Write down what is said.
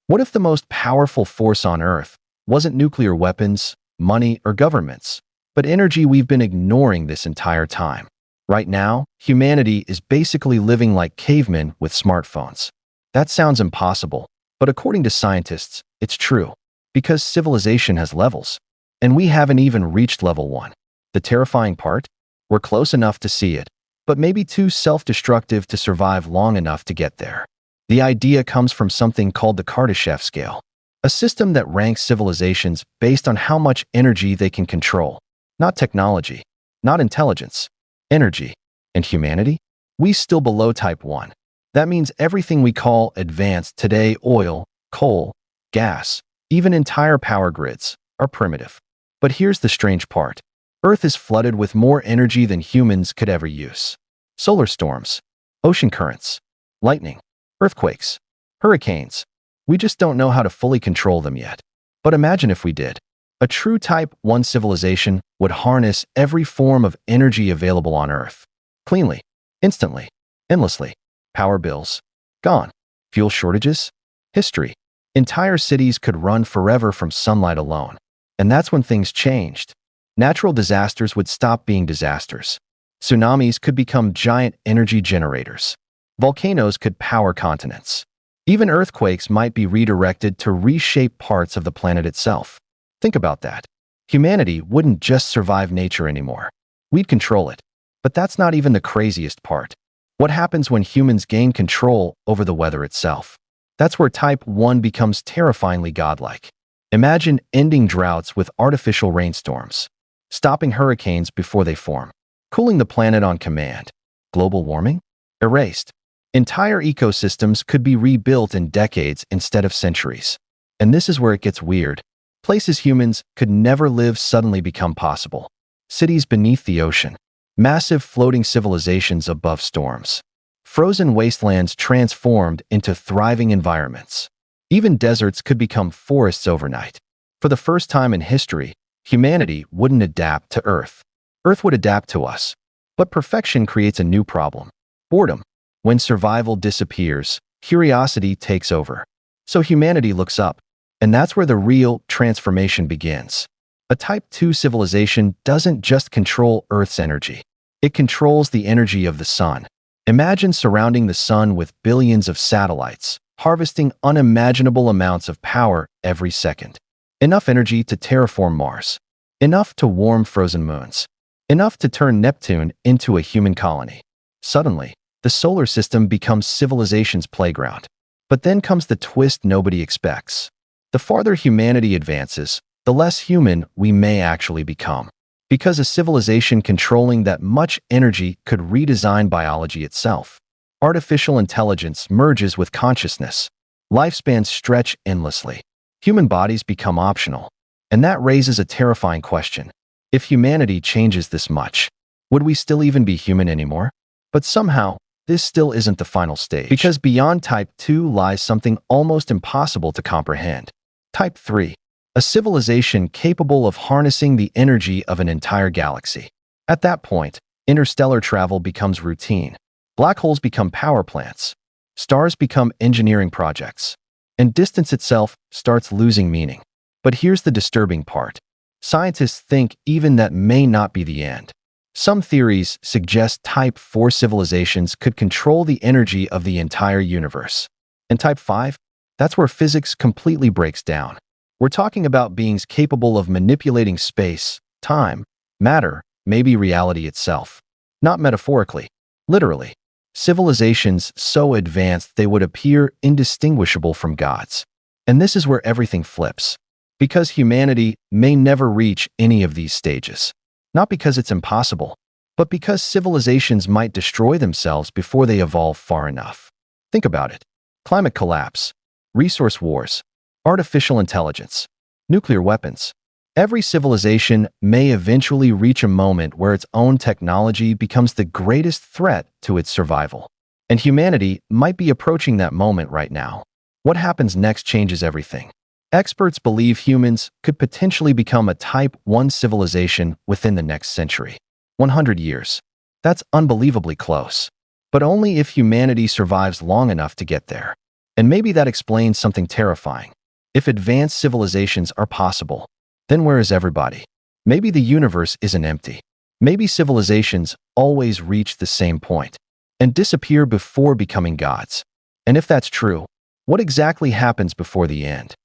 What if the most powerful force on Earth wasn't nuclear weapons, money, or governments, but energy we've been ignoring this entire time? Right now, humanity is basically living like cavemen with smartphones. That sounds impossible, but according to scientists, it's true, because civilization has levels, and we haven't even reached level 1. The terrifying part? We're close enough to see it, but maybe too self-destructive to survive long enough to get there. The idea comes from something called the Kardashev Scale, a system that ranks civilizations based on how much energy they can control. Not technology, not intelligence, energy. And humanity? We still below type 1. That means everything we call advanced today, oil, coal, gas, even entire power grids, are primitive. But here's the strange part. Earth is flooded with more energy than humans could ever use. Solar storms, ocean currents, lightning, earthquakes, hurricanes. We just don't know how to fully control them yet. But imagine if we did. A true Type 1 civilization would harness every form of energy available on Earth. Cleanly, instantly, endlessly. Power bills, gone. Fuel shortages, history. Entire cities could run forever from sunlight alone. And that's when things changed. Natural disasters would stop being disasters. Tsunamis could become giant energy generators. Volcanoes could power continents. Even earthquakes might be redirected to reshape parts of the planet itself. Think about that. Humanity wouldn't just survive nature anymore. We'd control it. But that's not even the craziest part. What happens when humans gain control over the weather itself? That's where Type 1 becomes terrifyingly godlike. Imagine ending droughts with artificial rainstorms, stopping hurricanes before they form, cooling the planet on command. Global warming? Erased. Entire ecosystems could be rebuilt in decades instead of centuries. And this is where it gets weird. Places humans could never live suddenly become possible. Cities beneath the ocean. Massive floating civilizations above storms. Frozen wastelands transformed into thriving environments. Even deserts could become forests overnight. For the first time in history, humanity wouldn't adapt to Earth. Earth would adapt to us. But perfection creates a new problem. Boredom. When survival disappears, curiosity takes over. So humanity looks up. And that's where the real transformation begins. A Type 2 civilization doesn't just control Earth's energy. It controls the energy of the sun. Imagine surrounding the sun with billions of satellites, harvesting unimaginable amounts of power every second. Enough energy to terraform Mars. Enough to warm frozen moons. Enough to turn Neptune into a human colony. Suddenly, the solar system becomes civilization's playground. But then comes the twist nobody expects. The farther humanity advances, the less human we may actually become. Because a civilization controlling that much energy could redesign biology itself. Artificial intelligence merges with consciousness. Lifespans stretch endlessly. Human bodies become optional. And that raises a terrifying question. If humanity changes this much, would we still even be human anymore? But somehow, this still isn't the final stage. Because beyond Type 2 lies something almost impossible to comprehend. Type 3. A civilization capable of harnessing the energy of an entire galaxy. At that point, interstellar travel becomes routine. Black holes become power plants. Stars become engineering projects. And distance itself starts losing meaning. But here's the disturbing part. Scientists think even that may not be the end. Some theories suggest Type 4 civilizations could control the energy of the entire universe. And Type 5? That's where physics completely breaks down. We're talking about beings capable of manipulating space, time, matter, maybe reality itself. Not metaphorically, literally. Civilizations so advanced they would appear indistinguishable from gods. And this is where everything flips. Because humanity may never reach any of these stages. Not because it's impossible, but because civilizations might destroy themselves before they evolve far enough. Think about it. Climate collapse, resource wars, artificial intelligence, nuclear weapons. Every civilization may eventually reach a moment where its own technology becomes the greatest threat to its survival. And humanity might be approaching that moment right now. What happens next changes everything. Experts believe humans could potentially become a Type 1 civilization within the next century. 100 years. That's unbelievably close. But only if humanity survives long enough to get there. And maybe that explains something terrifying. If advanced civilizations are possible, then where is everybody? Maybe the universe isn't empty. Maybe civilizations always reach the same point and disappear before becoming gods. And if that's true, what exactly happens before the end?